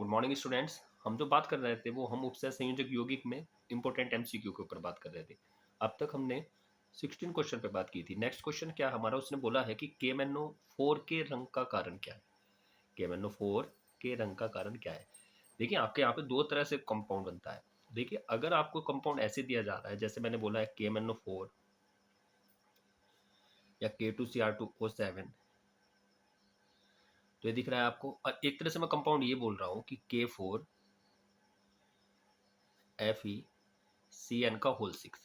Good morning students. हम जो बात कर रहे थे वो हम उपसय संयोजक यौगिक में इंपॉर्टेंट एमसीक्यू के ऊपर बात कर रहे थे। अब तक हमने 16 क्वेश्चन पे बात की थी। नेक्स्ट क्वेश्चन क्या हमारा, उसने बोला है कि KMnO4 के रंग का कारण क्या है। KMnO4 के रंग का कारण क्या है। देखिए आपके यहाँ पे दो तरह से कंपाउंड बनता है। देखिए अगर आपको कंपाउंड ऐसे दिया जा रहा है जैसे मैंने बोला है KMnO4 या K2Cr2O7, तो ये दिख रहा है आपको। और एक तरह से मैं कंपाउंड ये बोल रहा हूँ कि K4FeCN का होल 6।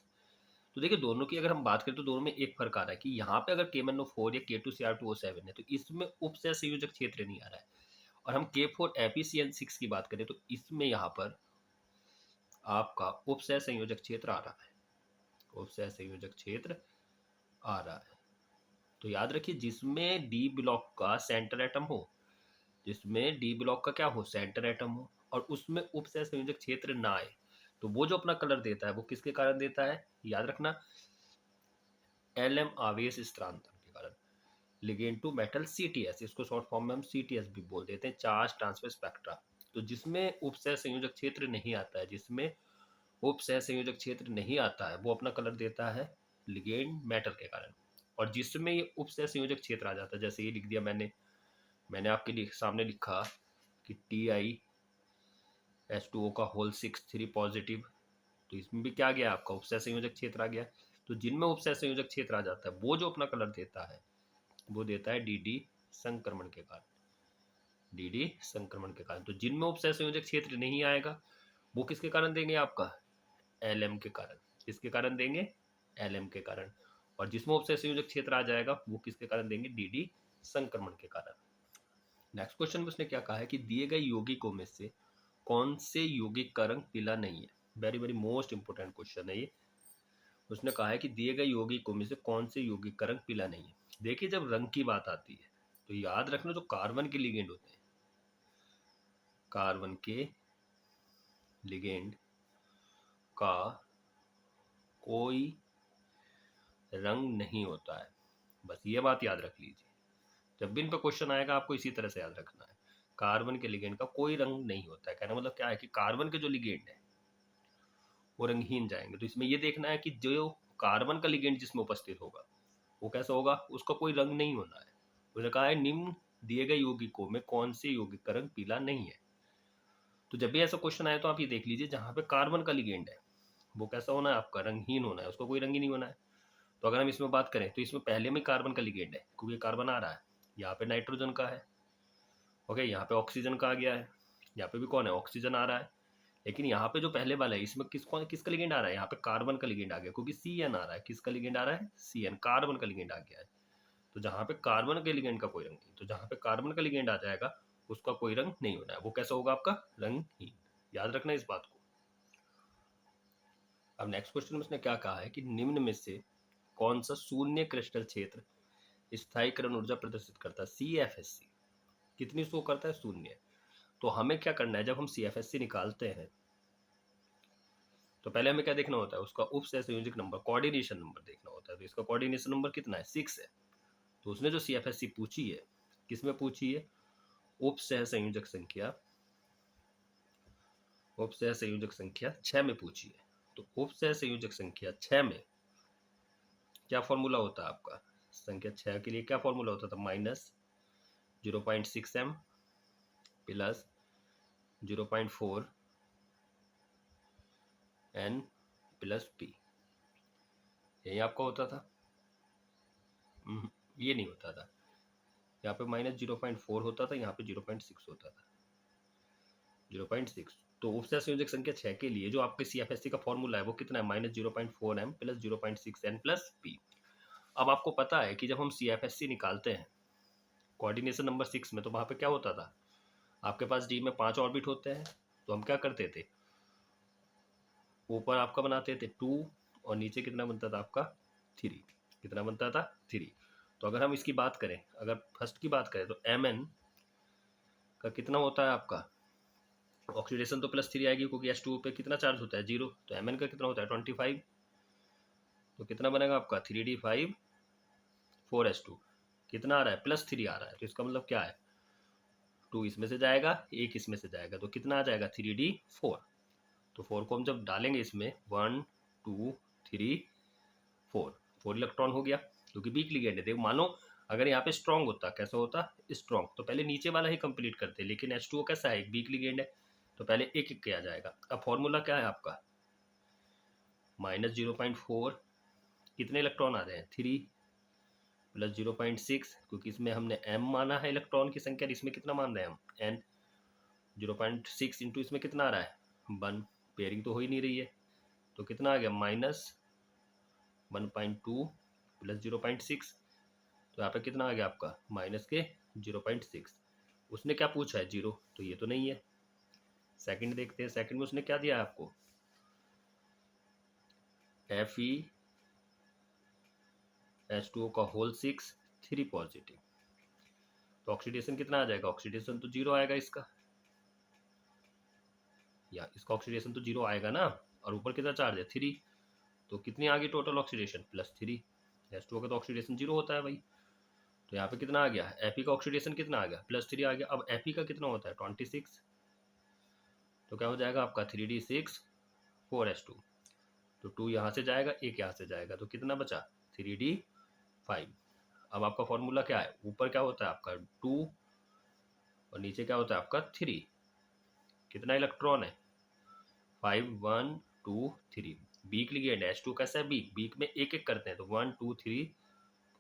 तो देखिए दोनों की अगर हम बात करें तो दोनों में एक फर्क आ रहा है कि यहाँ पे अगर KMnO4 या K2Cr2O7 है तो इसमें उपसय संयोजक क्षेत्र नहीं आ रहा है। और हम K4FeCN6 की बात करें तो इसमें यहाँ पर आपका उपसय संयोजक क्षेत्र आ रहा है। उपसय संयोजक क्षेत्र आ रहा है। तो याद रखिए जिसमें डी ब्लॉक का सेंटर एटम हो, जिसमें डी ब्लॉक का क्या हो, सेंटर एटम हो, और उसमें उपसय संयोजक क्षेत्र ना आए, तो वो जो अपना कलर देता है वो किसके कारण देता है, याद रखना, LM आवेश स्थानांतरण के कारण। लिगेंड टू मेटल CTS, इसको शॉर्ट फॉर्म में हम CTS भी बोल देते हैं, चार्ज ट्रांसफर स्पेक्ट्रा। तो जिसमें उपसय संयोजक क्षेत्र नहीं आता है, जिसमें उपसय संयोजक क्षेत्र नहीं आता है वो अपना कलर देता है लिगेंड मेटल के कारण। और जिसमें ये उपसय संयोजक क्षेत्र आ जाता है, जैसे ये लिख दिया मैंने आपके सामने लिखा कि TiH2O का होल 6 3 पॉजिटिव, तो इसमें भी क्या गया आपका उपसय संयोजक क्षेत्र आ गया। तो जिनमें उपसय संयोजक क्षेत्र आ जाता है वो जो अपना कलर देता है वो देता है DD संक्रमण के कारण। DD संक्रमण के कारण। तो जिनमें उपसय संयोजक क्षेत्र नहीं आएगा वो किसके कारण देंगे, आपका LM के कारण। किसके कारण देंगे, LM के कारण। और जिसमें उपसय संयोजक क्षेत्र आ जाएगा वो किसके कारण देंगे, DD संक्रमण के कारण। नेक्स्ट क्वेश्चन में उसने क्या कहा है कि दिए गए यौगिकों में से कौन से यौगिक का रंग पीला नहीं है। Very very most important question है ये। उसने कहा है कि दिए गए यौगिकों में से कौन से यौगिक का रंग पीला नहीं है। देखिए जब रंग की बात आती है तो याद रखना जो कार्बन के लिगेंड होते हैं, कार्बन के लिगेंड का कोई रंग नहीं होता है। बस ये बात याद रख लीजिए, जब भी इन पर क्वेश्चन आएगा आपको इसी तरह से याद रखना है। कार्बन के लिगेंड का कोई रंग नहीं होता है। कहने मतलब क्या है कि कार्बन के जो लिगेंड है वो रंगहीन जाएंगे। तो इसमें ये देखना है कि जो कार्बन का लिगेंड जिसमें उपस्थित होगा वो कैसा होगा, उसका कोई रंग नहीं होना है। उसने कहा है निम्न दिए गए यौगिकों में कौन से यौगिक का रंग पीला नहीं है। तो जब भी ऐसा क्वेश्चन आए तो आप ये देख लीजिए जहाँ पे कार्बन का लिगेंड है वो कैसा होना है, आपका रंगहीन होना है, उसका कोई रंग ही नहीं होना है। तो अगर हम इसमें बात करें तो इसमें पहले में कार्बन का लिगेंड है क्योंकि कार्बन आ रहा है, यहाँ पे नाइट्रोजन का है, ओके, यहाँ पे ऑक्सीजन का आ गया है, यहाँ पे भी कौन है, ऑक्सीजन आ रहा है। लेकिन यहाँ पे जो पहले वाला है इसमें किसका लिगेंड आ रहा है, यहाँ पे कार्बन का लिगेंड आ गया क्योंकि CN आ रहा है। किसका लिगेंड आ रहा है, CN, कार्बन का लिगेंड आ गया है। तो जहाँ पे कार्बन के लिगेंड का कोई रंग नहीं, तो जहाँ पे कार्बन का लिगेंड आ जाएगा उसका कोई रंग नहीं होना है, वो कैसा होगा, आपका रंगहीन। याद रखना इस बात को। अब नेक्स्ट क्वेश्चन में उसने क्या कहा है कि निम्न में से कौन सा शून्य क्रिस्टल क्षेत्र स्थायीकरण ऊर्जा प्रदर्शित करता है, CFSC कितनी शो करता है, शून्य। तो हमें क्या करना है, जब हम CFSC निकालते हैं तो पहले हमें क्या देखना होता है, उसका उपसह संयोजक नंबर, कोऑर्डिनेशन नंबर देखना होता है। तो इसका कोऑर्डिनेशन नंबर कितना है, 6 है। तो उसने जो CFSC पूछी है किसमें पूछी है, उपसह संयोजक संख्या, उपसह संयोजक संख्या 6 में पूछी है। तो उपसह संयोजक संख्या 6 में क्या फॉर्मूला होता है आपका, संख्या 6 के लिए क्या फॉर्मूला होता था, -0.6m plus 0.4 n plus p, यही आपका होता था। ये नहीं होता था, यहाँ पे -0.4 होता था, यहाँ पे 0.6 होता था, 0.6। तो उपसह संयोजक संख्या 6 के लिए जो आपके CFSC का फॉर्मूला है वो कितना है, -0.4m plus 0.6n plus p। अब आपको पता है कि जब हम CFSC निकालते हैं कोऑर्डिनेशन नंबर 6 में, तो वहाँ पे क्या होता था, आपके पास D में 5 ऑर्बिट होते हैं। तो हम क्या करते थे, ऊपर आपका बनाते थे 2 और नीचे कितना बनता था आपका 3। कितना बनता था, 3। तो अगर हम इसकी बात करें, अगर फर्स्ट की बात करें तो Mn का कितना होता है आपका, ऑक्सीडेशन तो +3 आएगी क्योंकि H2O पे कितना चार्ज होता है, 0। तो Mn का कितना होता है 25। तो कितना बनेगा आपका 3D5 4H2, कितना आ रहा है, +3 आ रहा है। तो इसका मतलब क्या है, 2 इसमें से जाएगा, 1 इसमें से जाएगा, तो कितना आ जाएगा 3d4। तो 4 को हम जब डालेंगे इसमें 1 2 3 4, 4 इलेक्ट्रॉन हो गया, क्योंकि वीक लिगेंड है। देखो मानो अगर यहाँ पे स्ट्रॉन्ग होता, कैसा होता स्ट्रॉन्ग, तो पहले नीचे वाला ही कंप्लीट करते, लेकिन H2O कैसा है, एक वीक लिगेंड है, तो पहले एक एक किया जाएगा। अब फॉर्मूला क्या है आपका, -0.4, कितने इलेक्ट्रॉन आ रहे हैं 3 प्लस 0.6, क्योंकि इसमें हमने m माना है इलेक्ट्रॉन की संख्या, इसमें कितना मान रहे हैं हम n, 0.6 इंटू इसमें कितना आ रहा है 1, पेयरिंग तो हो ही नहीं रही है, तो कितना आ गया -1.2 प्लस 0.6, तो यहाँ पे कितना आ गया आपका माइनस के 0.6। उसने क्या पूछा है 0, तो ये तो नहीं है। सेकंड देखते हैं, सेकंड में उसने क्या दिया है आपको FeH2O का होल 6 3 पॉजिटिव, तो ऑक्सीडेशन कितना आ जाएगा, ऑक्सीडेशन तो 0 आएगा इसका, या इसका ऑक्सीडेशन तो 0 आएगा ना, और ऊपर कितना चार्ज है 3, तो कितनी आ गई टोटल ऑक्सीडेशन +3। H2O का तो ऑक्सीडेशन 0 होता है भाई, तो यहाँ पे कितना आ गया, Fe का ऑक्सीडेशन कितना आ गया +3 आ गया। अब Fe का कितना होता है 26, तो क्या हो जाएगा आपका 3d6 4h2, तो 2 यहाँ से जाएगा, 1 यहाँ से जाएगा, तो कितना बचा 3d5। अब आपका फॉर्मूला क्या है, ऊपर क्या होता है आपका 2 और नीचे क्या होता है आपका 3, कितना इलेक्ट्रॉन है 5 1 2 3, बीक लिगेंड H2 कैसा है बीक, बीक में एक एक करते हैं, तो 1 2 3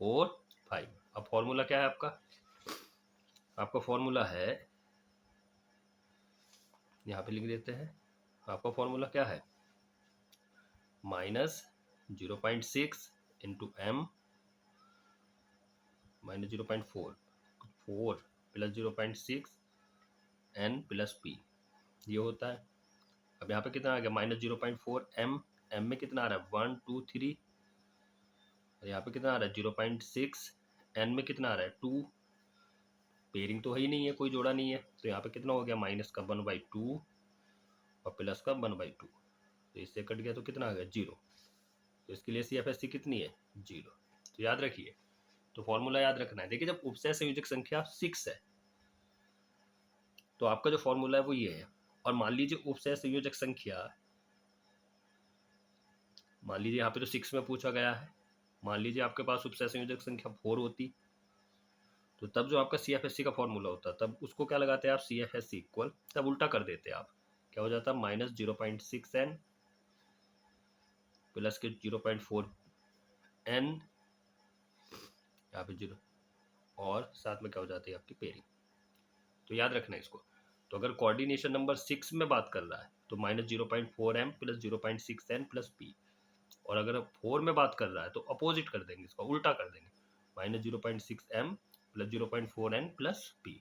4 5। अब फॉर्मूला क्या है आपका, आपका फॉर्मूला है, यहाँ पे लिख देते हैं, आपका फॉर्मूला क्या है -0.6 into m -0.4 4 plus 0.6 n plus p, ये होता है। अब यहाँ पे कितना आ गया -0.4 m, m में कितना आ रहा है 1 2 3, और यहाँ पे कितना आ रहा है 0.6, n में कितना आ रहा है 2, पेयरिंग तो है ही नहीं है, कोई जोड़ा नहीं है, तो यहाँ पे कितना हो गया माइनस का 1/2 और प्लस का 1/2, तो इससे कट गया तो कितना आ गया 0, तो इसके लिए CFSC कितनी है 0। तो याद रखिए, तो फॉर्मूला याद रखना है। देखिए जब उपसय संयोजक संख्या 6 है, तो आपका जो फॉर्मूला है वो ये है, और मान लीजिए उपसय संयोजक संख्या, मान लीजिए यहाँ पे तो 6 में पूछा गया है, मान लीजिए आपके पास उपसय संयोजक संख्या 4 होती, तो तब जो आपका CFSC का फॉर्मूला होता, तब उसको क्या लगाते हैं आप CFSC इक्वल, तब उल्टा कर देते आप, क्या हो जाता -0.6n प्लस के 0.4n, यहाँ पे 0, और साथ में क्या हो जाती है आपकी पेयरिंग। तो याद रखना इसको, तो अगर कोऑर्डिनेशन नंबर 6 में बात कर रहा है तो -0.4m plus 0.6n plus p, और अगर 4 में बात कर रहा है तो अपोजिट कर देंगे, इसका उल्टा कर देंगे, -0.6m plus 0.4n plus p।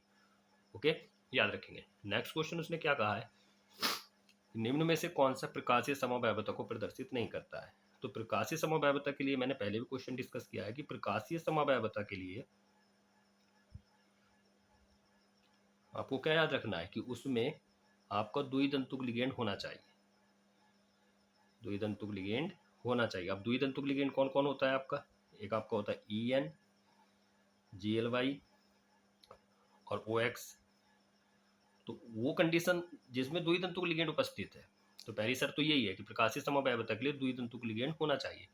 Okay, याद रखेंगे। नेक्स्ट क्वेश्चन उसने क्या कहा है, निम्न में से कौन सा प्रकाशीय समवायवता को प्रदर्शित नहीं करता है। तो प्रकाशीय समवायवता के लिए मैंने पहले भी क्वेश्चन डिस्कस किया है कि प्रकाशीय समवायवता के लिए आपको क्या याद रखना है कि उसमें आपका द्विदंतुक लिगेंड होना चाहिए, द्विदंतुक लिगेंड होना चाहिए। अब द्विदंतुक लिगेंड कौन कौन होता है आपका, एक आपका होता है EN GLY और OX, तो वो कंडीशन जिसमें द्विदंतुक लिगेंड उपस्थित है, तो पहली शर्त तो यही है कि प्रकाशीय समवायवता के लिए द्विदंतुक लिगेंड होना चाहिए।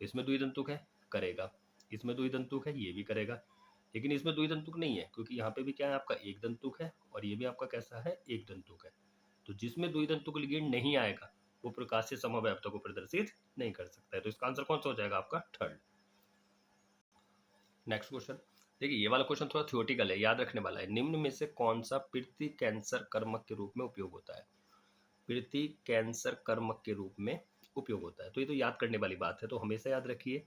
तो इसमें द्विदंतुक है, करेगा, इसमें द्विदंतुक है, ये भी करेगा, लेकिन इसमें द्विदंतुक नहीं है, क्योंकि यहाँ पे भी क्या है आपका एक दंतुक है, और ये भी आपका कैसा है एक दंतुक है। तो जिसमें द्विदंतुक लिगेंड नहीं आएगा वो प्रकाशीय समवायवता को प्रदर्शित नहीं कर सकता है। तो इसका आंसर कौन सा हो जाएगा आपका थर्ड। नेक्स्ट क्वेश्चन देखिए, ये वाला क्वेश्चन थोड़ा थ्योरेटिकल है, याद रखने वाला है। निम्न में से कौन सा पृथ्वी कैंसर कर्मक के रूप में उपयोग होता है, पृथ्वी कैंसर कर्मक के रूप में उपयोग होता है, तो ये तो याद करने वाली बात है, तो हमेशा याद रखिए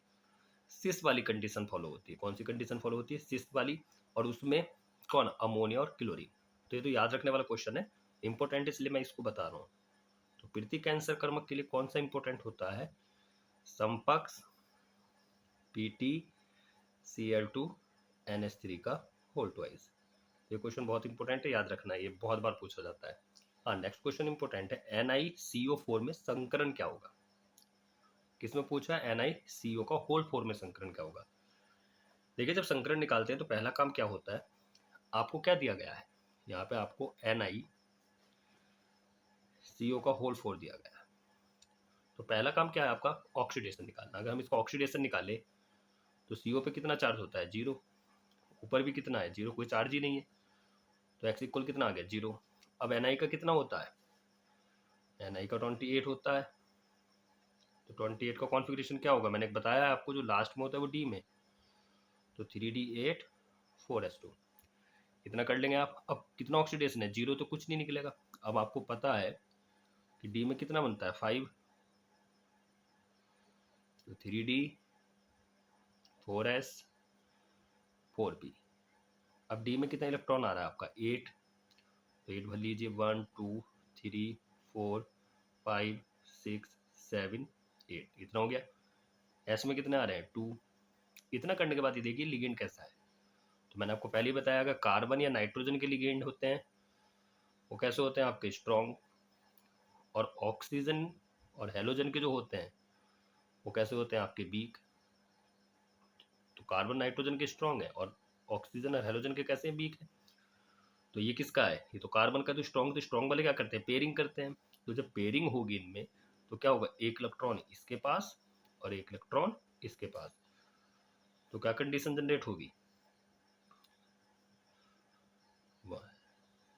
सिस वाली कंडीशन फॉलो होती है। कौन सी कंडीशन फॉलो होती है, सिस वाली, और उसमें कौन, अमोनिया और क्लोरीन। तो ये तो याद रखने वाला क्वेश्चन है, इंपॉर्टेंट इसलिए मैं इसको बता रहा हूँ। तो पृथ्वी कैंसर कर्मक के लिए कौन सा इंपॉर्टेंट होता है, समपक्ष PtCl2NH3 का होल ट्वाइस। ये क्वेश्चन बहुत इंपॉर्टेंट है, याद रखना, ये बहुत बार पूछा जाता है। हाँ, नेक्स्ट क्वेश्चन इंपॉर्टेंट है, NiCO4 में संकरण क्या होगा। किसमें पूछा है, NiCO का होल 4 में संकरण क्या होगा। देखिए जब संकरण निकालते हैं तो पहला काम क्या होता है, आपको क्या दिया गया है, यहाँ पे आपको NiCO का होल 4 दिया गया है। तो पहला काम क्या है आपका, ऑक्सीडेशन निकालना। अगर हम इसका ऑक्सीडेशन निकाले तो CO पे कितना चार्ज होता है, 0। ऊपर भी कितना है, 0, कोई चार्ज ही नहीं है। तो X इक्वल कितना आ गया, 0। अब Ni का कितना होता है, Ni का 28 होता है। तो 28 का कॉन्फ़िगरेशन क्या होगा, मैंने बताया आपको, जो लास्ट में होता है वो D में। तो 3D8 4s2 इतना कर लेंगे आप। अब कितना ऑक्सीडेशन है, 0, तो कुछ नहीं निकलेगा। अब आपको पता है कि D में कितना बनता है, 5। तो 3D 4s 4p। अब D में कितना इलेक्ट्रॉन आ रहा है आपका, 8। तो 8 भर लीजिए, 1 2 3 4 5 6 7 8, इतना हो गया। S में कितने आ रहे हैं, 2। इतना करने के बाद ये देखिए लिगेंड कैसा है। तो मैंने आपको पहले ही बताया, अगर कार्बन या नाइट्रोजन के लिगेंड होते हैं वो कैसे होते हैं आपके, स्ट्रॉन्ग। और ऑक्सीजन और हेलोजन के जो होते हैं वो कैसे होते हैं आपके, वीक। तो कार्बन नाइट्रोजन के स्ट्रॉन्ग है और ऑक्सीजन और हेलोजन के कैसे वीक है। तो ये किसका है, ये तो कार्बन का। तो स्ट्रॉन्ग वाले क्या करते हैं, पेयरिंग करते हैं। तो जब पेयरिंग होगी इनमें तो क्या होगा, एक इलेक्ट्रॉन इसके पास और एक इलेक्ट्रॉन इसके पास। तो क्या कंडीशन जनरेट होगी,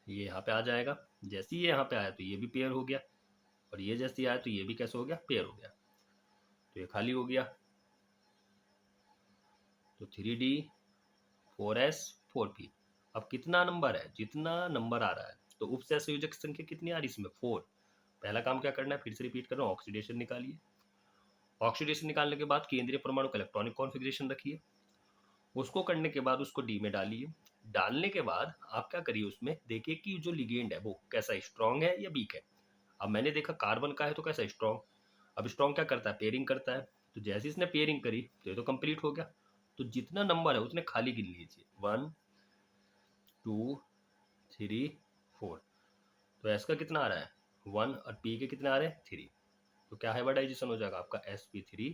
ये यहाँ पे आ जाएगा। जैसे ही ये यहाँ पे आया तो ये भी पेयर हो गया, और ये जैसे ही आया तो ये भी कैसे हो गया, पेयर हो गया। तो ये खाली हो गया। तो 3D 4s 4p। अब कितना नंबर है, जितना नंबर आ रहा है। तो उपसहसंयोजक संख्या कितनी आ रही है इसमें, 4। पहला काम क्या करना है, फिर से रिपीट कर रहा हूँ, ऑक्सीडेशन निकालिए। ऑक्सीडेशन निकालने के बाद केंद्रीय परमाणु का इलेक्ट्रॉनिक कॉन्फ़िगरेशन रखिए। उसको करने के बाद उसको डी में डालिए। डालने के बाद आप क्या करिए, उसमें देखिए कि जो लिगेंड है वो कैसा, स्ट्रॉन्ग है या वीक है। अब मैंने देखा कार्बन का है तो कैसा, स्ट्रॉन्ग। अब स्ट्रॉन्ग क्या करता है, पेयरिंग करता है। तो जैसे इसने पेयरिंग करी तो ये तो कंप्लीट हो गया। तो जितना नंबर है उतने खाली गिन लीजिए, 1 2 3 4। तो एस का कितना आ रहा है, 1, और पी के कितने आ रहे हैं, 3। तो क्या हाइब्रिडाइजेशन हो जाएगा आपका, sp3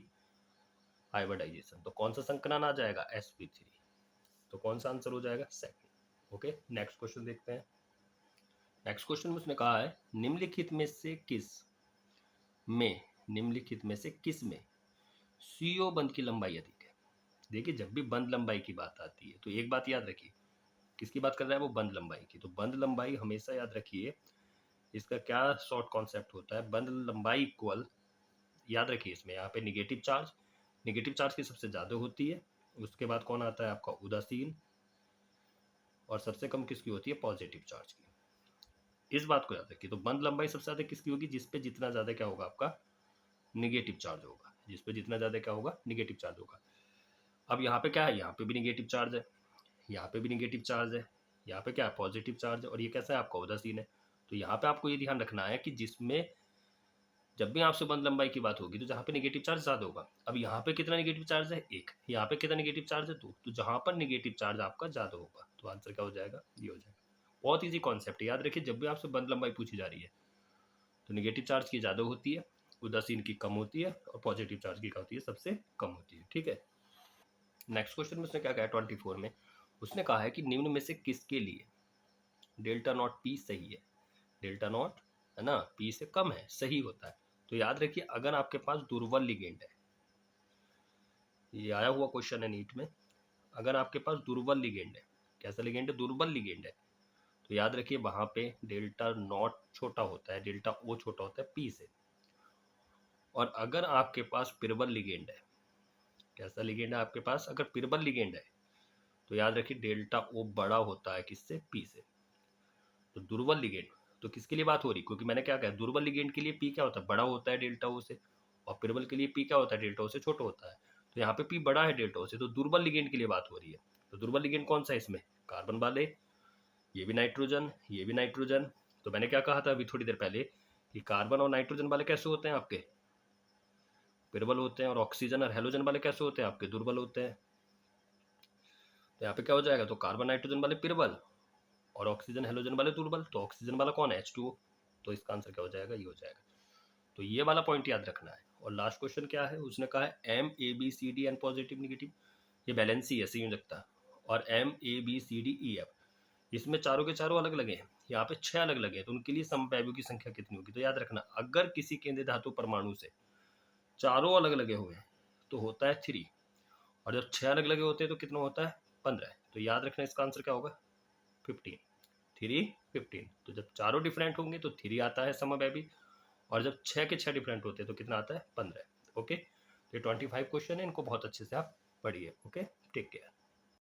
हाइब्रिडाइजेशन। तो कौन सा संकरण आ जाएगा, sp3। तो कौन सा आंसर हो जाएगा, सेकंड। ओके, नेक्स्ट क्वेश्चन देखते हैं। नेक्स्ट क्वेश्चन में उसने कहा है, निम्नलिखित में से किस में CO बंध की लंबाई अधिक है। देखिए जब भी बंध लंबाई की बात आती है तो एक बात याद रखिए, किसकी बात कर रहा है वो, बंध लंबाई की। तो बंध लंबाई हमेशा याद रखिए, इसका क्या शॉर्ट कॉन्सेप्ट होता है, बंध लंबाई इक्वल, याद रखिए इसमें यहाँ पे निगेटिव चार्ज की सबसे ज़्यादा होती है। उसके बाद कौन आता है आपका, उदासीन। और सबसे कम किसकी होती है, पॉजिटिव चार्ज की। इस बात को याद रखिए। तो बंध लंबाई सबसे ज़्यादा किसकी होगी, जिस पे जितना ज़्यादा क्या होगा आपका, निगेटिव चार्ज होगा। जिस पे जितना ज़्यादा क्या होगा, निगेटिव चार्ज होगा। अब यहाँ पे क्या है, यहाँ पे भी निगेटिव चार्ज है, यहाँ पे भी निगेटिव चार्ज है, यहाँ पे क्या है, पॉजिटिव चार्ज है, और ये कैसा है आपका, उदासीन है। तो यहाँ पे आपको ये ध्यान रखना है कि जिसमें जब भी आपसे बंध लंबाई की बात होगी तो जहाँ पे निगेटिव चार्ज ज़्यादा होगा। अब यहाँ पे कितना निगेटिव चार्ज है, 1। यहाँ पे कितना निगेटिव चार्ज है, 2। तो जहाँ पर निगेटिव चार्ज आपका ज़्यादा होगा तो आंसर क्या हो जाएगा, ये हो जाएगा। बहुत ईजी कॉन्सेप्ट है, याद रखिए जब भी आपसे बंध लंबाई पूछी जा रही है तो निगेटिव चार्ज की ज़्यादा होती है, उदासीन की कम होती है, और पॉजिटिव चार्ज की क्या होती है, सबसे कम होती है। ठीक है, नेक्स्ट क्वेश्चन में उसने क्या कहा है, 24 में उसने कहा है कि निम्न में से किसके लिए डेल्टा नॉट पी सही है। डेल्टा नॉट है ना, पी से कम है, सही होता है। तो याद रखिए अगर आपके पास दुर्बल लिगेंड है, ये आया हुआ क्वेश्चन है नीट में, अगर आपके पास दुर्बल लिगेंड है, कैसा लिगेंड है, दुर्बल लिगेंड है, तो याद रखिए वहां पे डेल्टा नॉट छोटा होता है, डेल्टा ओ छोटा होता है पी से। और अगर आपके पास प्रबल लिगेंड है, कैसा लिगेंड है आपके पास, अगर प्रबल लिगेंड है तो याद रखिए डेल्टा ओ बड़ा होता है किससे, पी से। तो दुर्बल लिगेंड, तो किसके लिए बात हो रही, क्योंकि मैंने क्या कहा, दुर्बल लिगेंड के लिए पी क्या होता है, बड़ा होता है डेल्टा ओ से, और प्रबल के लिए पी क्या होता है, डेल्टा ओ से छोटा होता है। तो यहाँ पे पी बड़ा है डेल्टा ओ से, तो दुर्बल लिगेंड के लिए बात हो रही है। तो दुर्बल लिगेंड कौन सा है इसमें, कार्बन वाले, ये भी नाइट्रोजन, ये भी नाइट्रोजन। तो मैंने क्या कहा था अभी थोड़ी देर पहले कि कार्बन और नाइट्रोजन वाले कैसे होते हैं आपके, प्रबल होते हैं, और ऑक्सीजन और हेलोजन वाले कैसे होते हैं आपके, दुर्बल होते हैं। तो यहाँ पे क्या हो जाएगा, तो कार्बन नाइट्रोजन वाले प्रबल और ऑक्सीजन हेलोजन वाले दुर्बल। तो ऑक्सीजन वाला कौन है, H2O। तो इसका आंसर क्या हो जाएगा, ये हो जाएगा। तो ये वाला पॉइंट याद रखना है। और लास्ट क्वेश्चन क्या है, उसने कहा है MABCD एन पॉजिटिव निगेटिव, ये बैलेंसी है, संयोजकता। और MABCDEF इसमें चारों के चारों अलग लगे हैं, यहाँ पे 6 अलग लगे हैं, तो उनके लिए समवैल्यू की संख्या कितनी होगी? तो याद रखना, अगर किसी केंद्रीय धातु परमाणु से चारों अलग लगे हुए हैं तो होता है 3, और जब 6 अलग लगे होते हैं तो कितना होता है? 15। तो याद रखना इसका आंसर क्या होगा? 15। 3 15। तो जब चारों डिफरेंट होंगे तो 3 आता है समवैल्यू, और जब 6 के 6 डिफरेंट होते हैं तो कितना आता है? 15। ओके, तो ये 25 क्वेश्चन है, इनको बहुत अच्छे से आप पढ़िए। Okay, take care.